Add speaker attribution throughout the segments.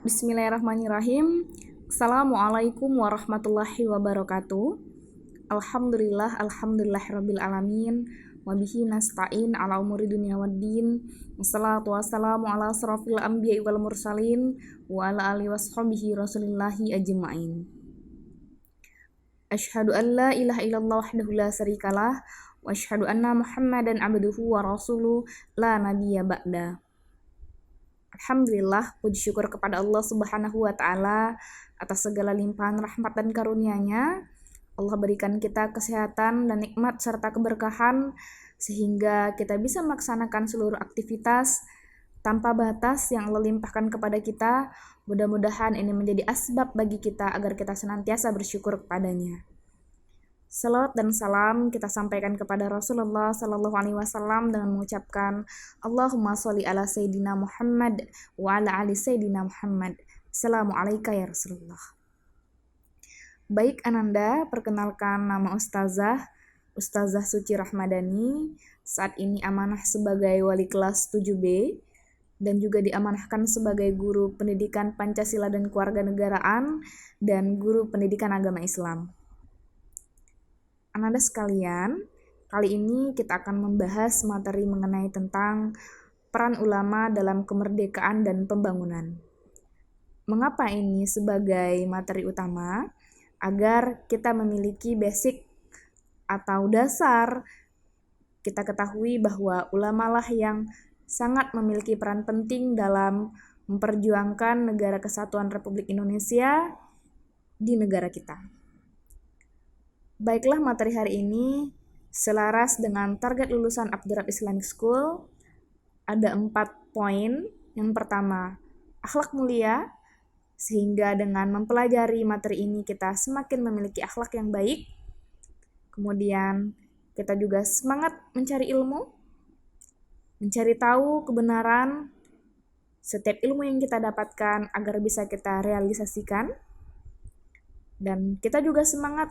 Speaker 1: Bismillahirrahmanirrahim. Assalamualaikum warahmatullahi wabarakatuh. Alhamdulillahirabbil alamin. Wabihi nasta'in ala umuri dunya waddin. Wassalatu wassalamu ala asrofil anbiya'i wal mursalin wa ala alihi washabihi rasulillahi ajma'in. Asyhadu an la ilaha illallah wahdahu la syarikalah wa asyhadu anna Muhammadan abduhu wa rasuluh la nabiyya ba'da. Alhamdulillah, puji syukur kepada Allah Subhanahu wa Ta'ala atas segala limpahan rahmat dan karunia-Nya. Allah berikan kita kesehatan dan nikmat serta keberkahan sehingga kita bisa melaksanakan seluruh aktivitas tanpa batas yang Allah limpahkan kepada kita. Mudah-mudahan ini menjadi asbab bagi kita agar kita senantiasa bersyukur kepadanya. Salawat dan salam kita sampaikan kepada Rasulullah Sallallahu Alaihi Wasallam dengan mengucapkan Allahumma sholli ala Sayyidina Muhammad wa ala ali Sayyidina Muhammad. Assalamualaikum ya Rasulullah. Baik Ananda, perkenalkan nama Ustazah Suci Rahmadani. Saat ini amanah sebagai wali kelas 7B dan juga diamanahkan sebagai guru pendidikan Pancasila dan Kewarganegaraan dan guru pendidikan agama Islam. Ananda sekalian, kali ini kita akan membahas materi mengenai tentang peran ulama dalam kemerdekaan dan pembangunan. Mengapa ini sebagai materi utama? Agar kita memiliki basic atau dasar, kita ketahui bahwa ulama lah yang sangat memiliki peran penting dalam memperjuangkan negara kesatuan Republik Indonesia di negara kita. Baiklah, materi hari ini selaras dengan target lulusan Abdurrahman Islamic School. Ada 4 poin. Yang pertama, akhlak mulia, sehingga dengan mempelajari materi ini kita semakin memiliki akhlak yang baik. Kemudian kita juga semangat mencari ilmu, mencari tahu kebenaran setiap ilmu yang kita dapatkan agar bisa kita realisasikan. Dan kita juga semangat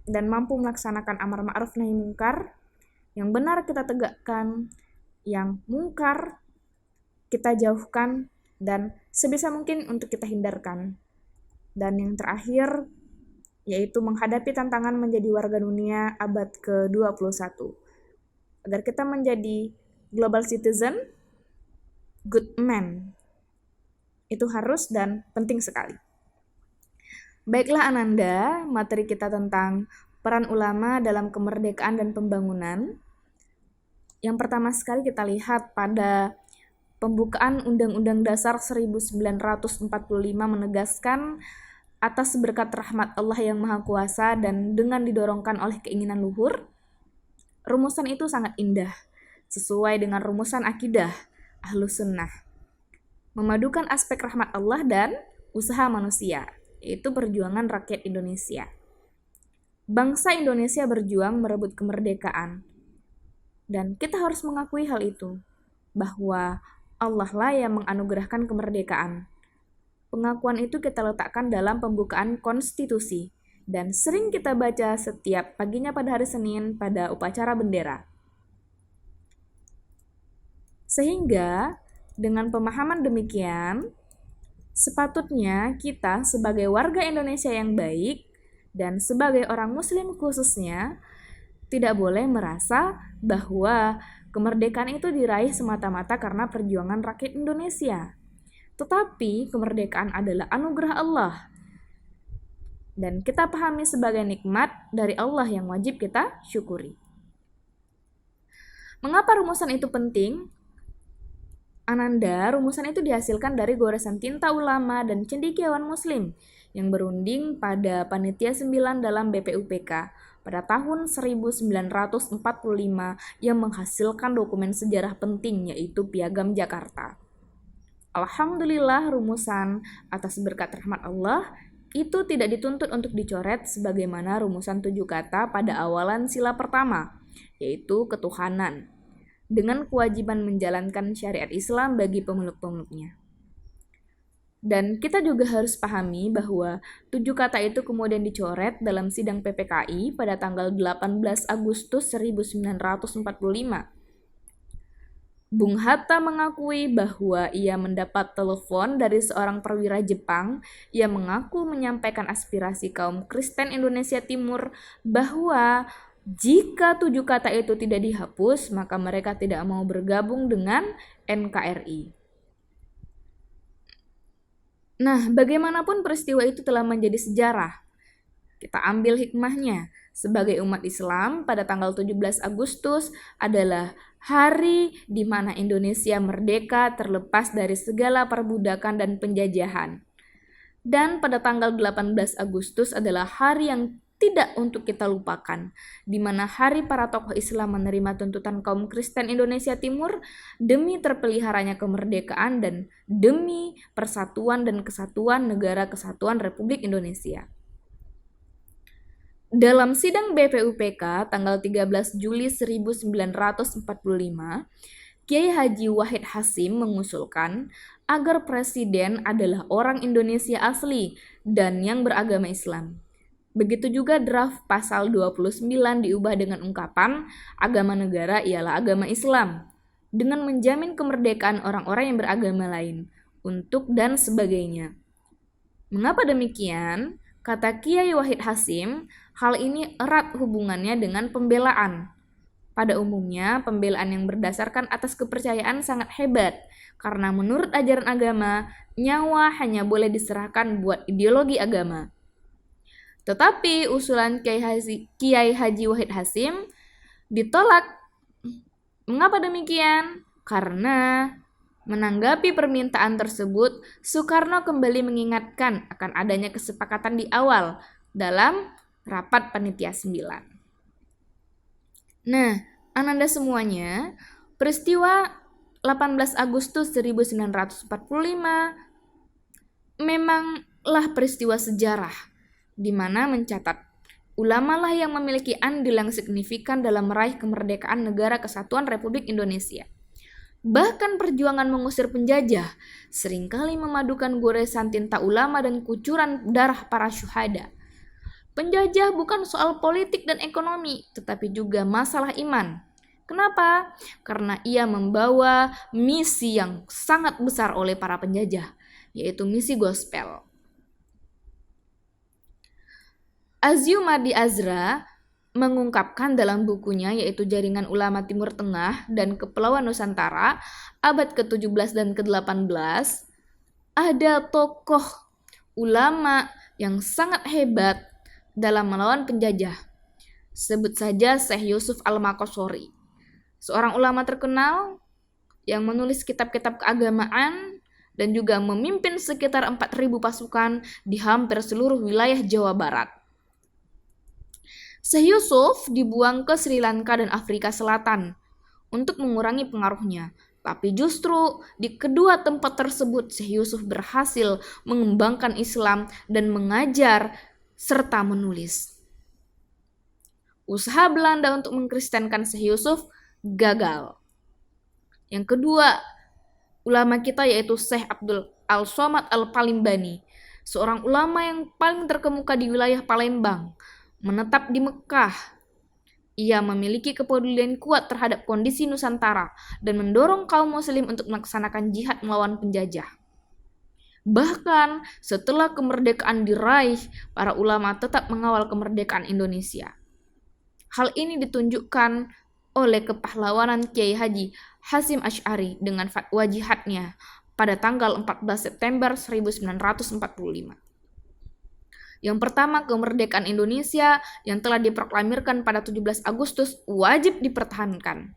Speaker 1: dan mampu melaksanakan amar ma'ruf nahi mungkar, yang benar kita tegakkan, yang mungkar kita jauhkan dan sebisa mungkin untuk kita hindarkan. Dan yang terakhir yaitu menghadapi tantangan menjadi warga dunia abad ke-21 agar kita menjadi global citizen, good man. Itu harus dan penting sekali. Baiklah Ananda, materi kita tentang peran ulama dalam kemerdekaan dan pembangunan. Yang pertama sekali kita lihat pada pembukaan Undang-Undang Dasar 1945 menegaskan atas berkat rahmat Allah yang Maha Kuasa dan dengan didorongkan oleh keinginan luhur, rumusan itu sangat indah, sesuai dengan rumusan akidah Ahlus Sunnah. Memadukan aspek rahmat Allah dan usaha manusia, yaitu perjuangan rakyat Indonesia. Bangsa Indonesia berjuang merebut kemerdekaan. Dan kita harus mengakui hal itu, bahwa Allah lah yang menganugerahkan kemerdekaan. Pengakuan itu kita letakkan dalam pembukaan konstitusi, dan sering kita baca setiap paginya pada hari Senin pada upacara bendera. Sehingga, dengan pemahaman demikian, sepatutnya kita sebagai warga Indonesia yang baik dan sebagai orang Muslim khususnya tidak boleh merasa bahwa kemerdekaan itu diraih semata-mata karena perjuangan rakyat Indonesia. Tetapi kemerdekaan adalah anugerah Allah dan kita pahami sebagai nikmat dari Allah yang wajib kita syukuri. Mengapa rumusan itu penting? Ananda, rumusan itu dihasilkan dari goresan tinta ulama dan cendekiawan muslim yang berunding pada Panitia 9 dalam BPUPK pada tahun 1945 yang menghasilkan dokumen sejarah penting yaitu Piagam Jakarta. Alhamdulillah, rumusan atas berkat rahmat Allah itu tidak dituntut untuk dicoret sebagaimana rumusan 7 kata pada awalan sila pertama, yaitu ketuhanan, dengan kewajiban menjalankan syariat Islam bagi pemeluk-pemeluknya. Dan kita juga harus pahami bahwa 7 kata itu kemudian dicoret dalam sidang PPKI pada tanggal 18 Agustus 1945. Bung Hatta mengakui bahwa ia mendapat telepon dari seorang perwira Jepang yang mengaku menyampaikan aspirasi kaum Kristen Indonesia Timur bahwa jika 7 kata itu tidak dihapus, maka mereka tidak mau bergabung dengan NKRI. Nah, bagaimanapun peristiwa itu telah menjadi sejarah. Kita ambil hikmahnya. Sebagai umat Islam, pada tanggal 17 Agustus adalah hari di mana Indonesia merdeka terlepas dari segala perbudakan dan penjajahan. Dan pada tanggal 18 Agustus adalah hari yang tidak untuk kita lupakan, di mana hari para tokoh Islam menerima tuntutan kaum Kristen Indonesia Timur demi terpeliharanya kemerdekaan dan demi persatuan dan kesatuan Negara Kesatuan Republik Indonesia. Dalam sidang BPUPK tanggal 13 Juli 1945, Kiai Haji Wahid Hasyim mengusulkan agar presiden adalah orang Indonesia asli dan yang beragama Islam. Begitu juga draft pasal 29 diubah dengan ungkapan agama negara ialah agama Islam dengan menjamin kemerdekaan orang-orang yang beragama lain untuk dan sebagainya. Mengapa demikian? Kata Kiai Wahid Hasyim, hal ini erat hubungannya dengan pembelaan. Pada umumnya, pembelaan yang berdasarkan atas kepercayaan sangat hebat, karena menurut ajaran agama, nyawa hanya boleh diserahkan buat ideologi agama. Tetapi usulan Kiai Haji Wahid Hasyim ditolak. Mengapa demikian? Karena menanggapi permintaan tersebut, Soekarno kembali mengingatkan akan adanya kesepakatan di awal dalam rapat panitia 9. Nah, ananda semuanya, peristiwa 18 Agustus 1945 memanglah peristiwa sejarah di mana mencatat ulama lah yang memiliki andil yang signifikan dalam meraih kemerdekaan Negara Kesatuan Republik Indonesia. Bahkan perjuangan mengusir penjajah seringkali memadukan goresan tinta ulama dan kucuran darah para syuhada. Penjajah bukan soal politik dan ekonomi, tetapi juga masalah iman. Kenapa? Karena ia membawa misi yang sangat besar oleh para penjajah, yaitu misi gospel. Aziumadi Azra mengungkapkan dalam bukunya yaitu Jaringan Ulama Timur Tengah dan Kepulauan Nusantara abad ke-17 dan ke-18, ada tokoh ulama yang sangat hebat dalam melawan penjajah. Sebut saja Syekh Yusuf Al-Maqashari, seorang ulama terkenal yang menulis kitab-kitab keagamaan dan juga memimpin sekitar 4.000 pasukan di hampir seluruh wilayah Jawa Barat. Syekh Yusuf dibuang ke Sri Lanka dan Afrika Selatan untuk mengurangi pengaruhnya. Tapi justru di kedua tempat tersebut Syekh Yusuf berhasil mengembangkan Islam dan mengajar serta menulis. Usaha Belanda untuk mengkristenkan Syekh Yusuf gagal. Yang kedua, ulama kita yaitu Syekh Abdul Al-Somad Al-Palimbani, seorang ulama yang paling terkemuka di wilayah Palembang, menetap di Mekah. Ia memiliki kepedulian kuat terhadap kondisi Nusantara dan mendorong kaum muslim untuk melaksanakan jihad melawan penjajah. Bahkan setelah kemerdekaan diraih, para ulama tetap mengawal kemerdekaan Indonesia. Hal ini ditunjukkan oleh kepahlawanan Kiai Haji Hasyim Asy'ari dengan fatwa jihadnya pada tanggal 14 September 1945. Yang pertama, kemerdekaan Indonesia yang telah diproklamirkan pada 17 Agustus wajib dipertahankan.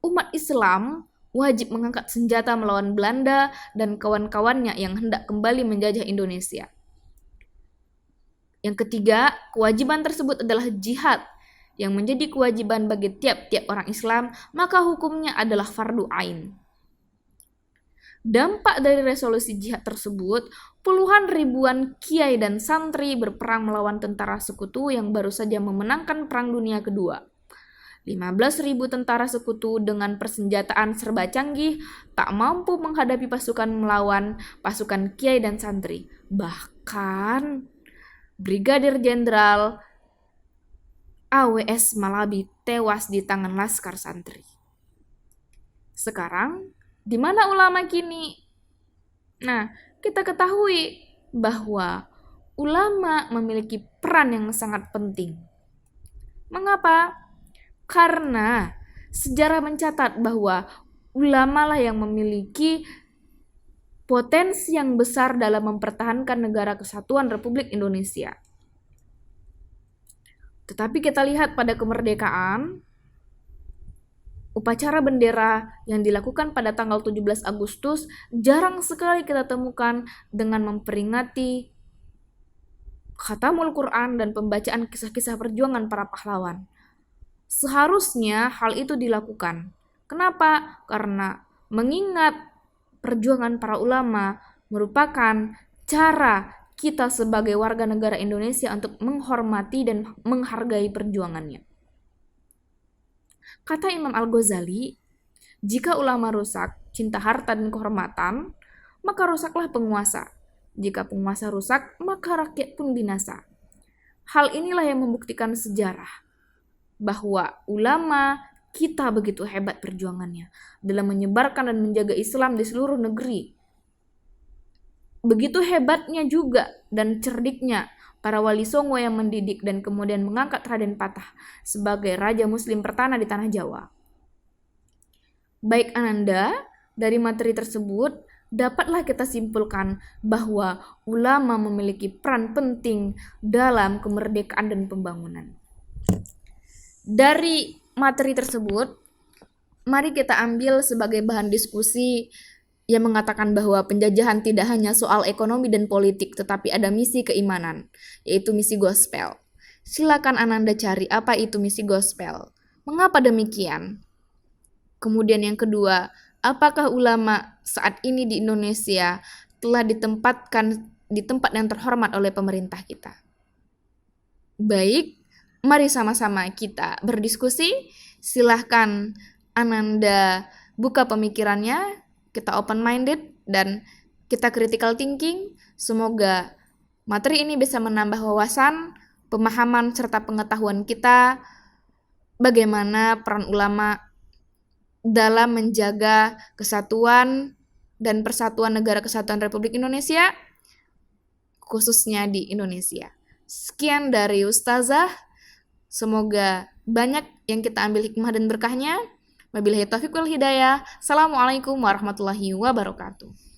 Speaker 1: Umat Islam wajib mengangkat senjata melawan Belanda dan kawan-kawannya yang hendak kembali menjajah Indonesia. Yang ketiga, kewajiban tersebut adalah jihad yang menjadi kewajiban bagi tiap-tiap orang Islam, maka hukumnya adalah fardu ain. Dampak dari resolusi jihad tersebut, puluhan ribuan kiai dan santri berperang melawan tentara sekutu yang baru saja memenangkan Perang Dunia Kedua. 15.000 tentara sekutu dengan persenjataan serba canggih tak mampu menghadapi pasukan melawan pasukan kiai dan santri. Bahkan Brigadir Jenderal AWS Malabi tewas di tangan laskar santri. Sekarang, di mana ulama kini? Nah, kita ketahui bahwa ulama memiliki peran yang sangat penting. Mengapa? Karena sejarah mencatat bahwa ulama lah yang memiliki potensi yang besar dalam mempertahankan negara kesatuan Republik Indonesia. Tetapi kita lihat pada kemerdekaan, upacara bendera yang dilakukan pada tanggal 17 Agustus jarang sekali kita temukan dengan memperingati khatamul Quran dan pembacaan kisah-kisah perjuangan para pahlawan. Seharusnya hal itu dilakukan. Kenapa? Karena mengingat perjuangan para ulama merupakan cara kita sebagai warga negara Indonesia untuk menghormati dan menghargai perjuangannya. Kata Imam Al-Ghazali, jika ulama rusak, cinta harta dan kehormatan, maka rusaklah penguasa. Jika penguasa rusak, maka rakyat pun binasa. Hal inilah yang membuktikan sejarah bahwa ulama kita begitu hebat perjuangannya dalam menyebarkan dan menjaga Islam di seluruh negeri. Begitu hebatnya juga dan cerdiknya para wali songo yang mendidik dan kemudian mengangkat Raden Patah sebagai Raja Muslim pertama di Tanah Jawa. Baik Ananda, dari materi tersebut dapatlah kita simpulkan bahwa ulama memiliki peran penting dalam kemerdekaan dan pembangunan. Dari materi tersebut, mari kita ambil sebagai bahan diskusi yang mengatakan bahwa penjajahan tidak hanya soal ekonomi dan politik, tetapi ada misi keimanan, yaitu misi gospel. Silakan Ananda cari apa itu misi gospel. Mengapa demikian? Kemudian yang kedua, apakah ulama saat ini di Indonesia telah ditempatkan di tempat yang terhormat oleh pemerintah kita? Baik, mari sama-sama kita berdiskusi. Silahkan Ananda buka pemikirannya, kita open-minded dan kita critical thinking. Semoga materi ini bisa menambah wawasan, pemahaman, serta pengetahuan kita bagaimana peran ulama dalam menjaga kesatuan dan persatuan negara kesatuan Republik Indonesia, khususnya di Indonesia. Sekian dari Ustazah. Semoga banyak yang kita ambil hikmah dan berkahnya. Wabillahi taufiq wal hidayah. Assalamualaikum warahmatullahi wabarakatuh.